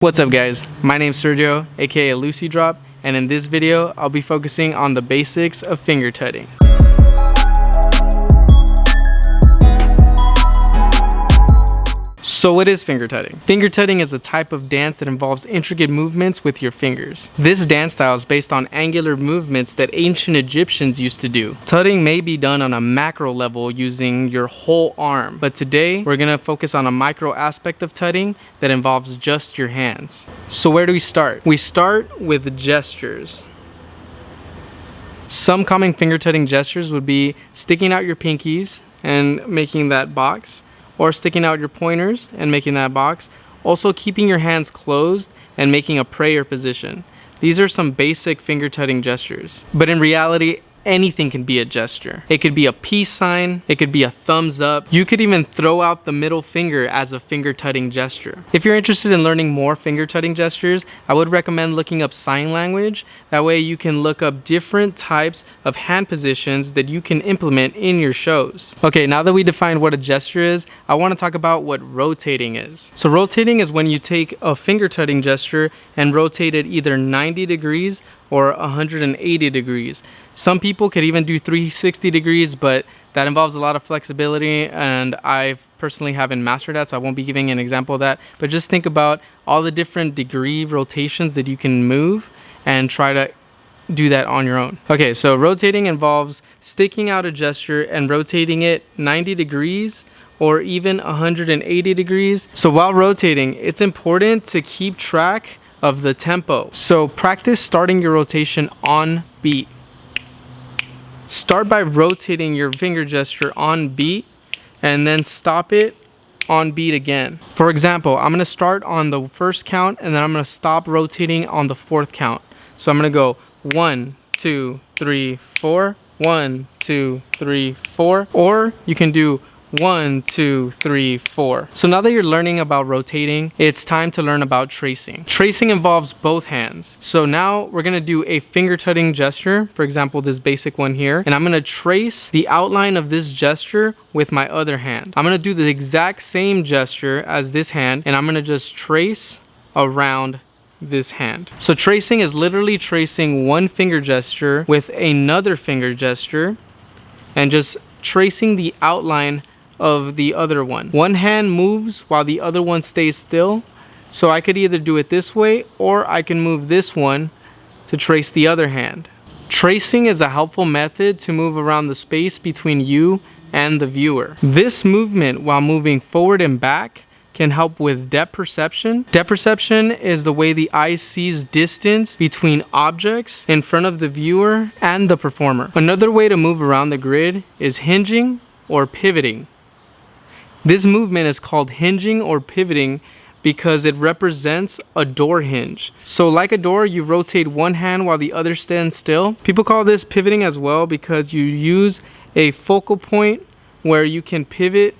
What's up guys, my name's Sergio, aka LucyDrop, and in this video I'll be focusing on the basics of finger tutting. So what is finger tutting? Finger tutting is a type of dance that involves intricate movements with your fingers. This dance style is based on angular movements that ancient Egyptians used to do. Tutting may be done on a macro level using your whole arm, but today we're gonna focus on a micro aspect of tutting that involves just your hands. So where do we start? We start with gestures. Some common finger tutting gestures would be sticking out your pinkies and making that box, or sticking out your pointers and making that box. Also keeping your hands closed and making a prayer position. These are some basic finger tutting gestures. But in reality, anything can be a gesture. It could be a peace sign, it could be a thumbs up. You could even throw out the middle finger as a finger tutting gesture. If you're interested in learning more finger tutting gestures, I would recommend looking up sign language. That way you can look up different types of hand positions that you can implement in your shows. Okay, now that we defined what a gesture is, I want to talk about what rotating is. So rotating is when you take a finger tutting gesture and rotate it either 90 degrees or 180 degrees. Some people could even do 360 degrees, but that involves a lot of flexibility, and I personally haven't mastered that, so I won't be giving an example of that. But just think about all the different degree rotations that you can move and try to do that on your own. Okay, so rotating involves sticking out a gesture and rotating it 90 degrees or even 180 degrees. So while rotating, it's important to keep track of the tempo. So practice starting your rotation on beat. Start by rotating your finger gesture on beat and then stop it on beat again. For example, I'm gonna start on the first count and then I'm gonna stop rotating on the fourth count. So I'm gonna go 1, 2, 3, 4, 1, 2, 3, 4, or you can do 1, 2, 3, 4. So now that you're learning about rotating, it's time to learn about tracing. Tracing involves both hands. So now we're gonna do a finger tutting gesture, for example, this basic one here, and I'm gonna trace the outline of this gesture with my other hand. I'm gonna do the exact same gesture as this hand, and I'm gonna just trace around this hand. So tracing is literally tracing one finger gesture with another finger gesture and just tracing the outline of the other one. One hand moves while the other one stays still. So I could either do it this way or I can move this one to trace the other hand. Tracing is a helpful method to move around the space between you and the viewer. This movement while moving forward and back can help with depth perception. Depth perception is the way the eye sees distance between objects in front of the viewer and the performer. Another way to move around the grid is hinging or pivoting. This movement is called hinging or pivoting because it represents a door hinge. So like a door, you rotate one hand while the other stands still. People call this pivoting as well because you use a focal point where you can pivot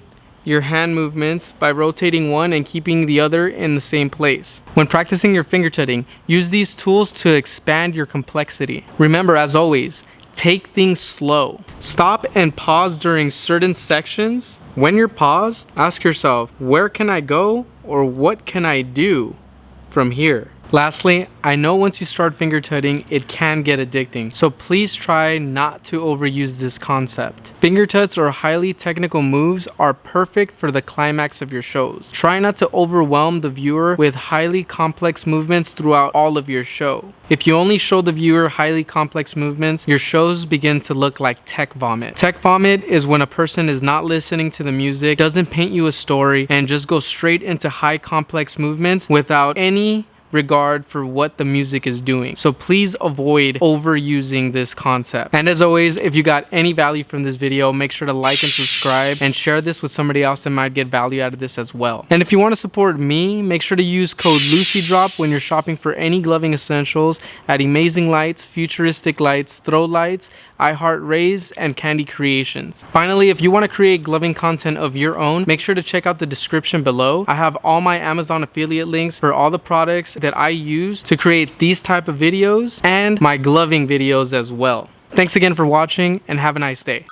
your hand movements by rotating one and keeping the other in the same place. When practicing your finger tutting, use these tools to expand your complexity. Remember, as always, take things slow. Stop and pause during certain sections. When you're paused, ask yourself, where can I go or what can I do from here? Lastly, I know once you start finger tutting, it can get addicting, so please try not to overuse this concept. Finger tuts or highly technical moves are perfect for the climax of your shows. Try not to overwhelm the viewer with highly complex movements throughout all of your show. If you only show the viewer highly complex movements, your shows begin to look like tech vomit. Tech vomit is when a person is not listening to the music, doesn't paint you a story, and just goes straight into high complex movements without any regard for what the music is doing. So please avoid overusing this concept. And as always, if you got any value from this video, make sure to like and subscribe and share this with somebody else that might get value out of this as well. And if you want to support me, make sure to use code LucyDrop when you're shopping for any gloving essentials at Amazing Lights, Futuristic Lights, Throw Lights, iHeart Raves, and Candy Creations. Finally, if you want to create gloving content of your own, make sure to check out the description below. I have all my Amazon affiliate links for all the products that I use to create these type of videos and my gloving videos as well. Thanks again for watching and have a nice day.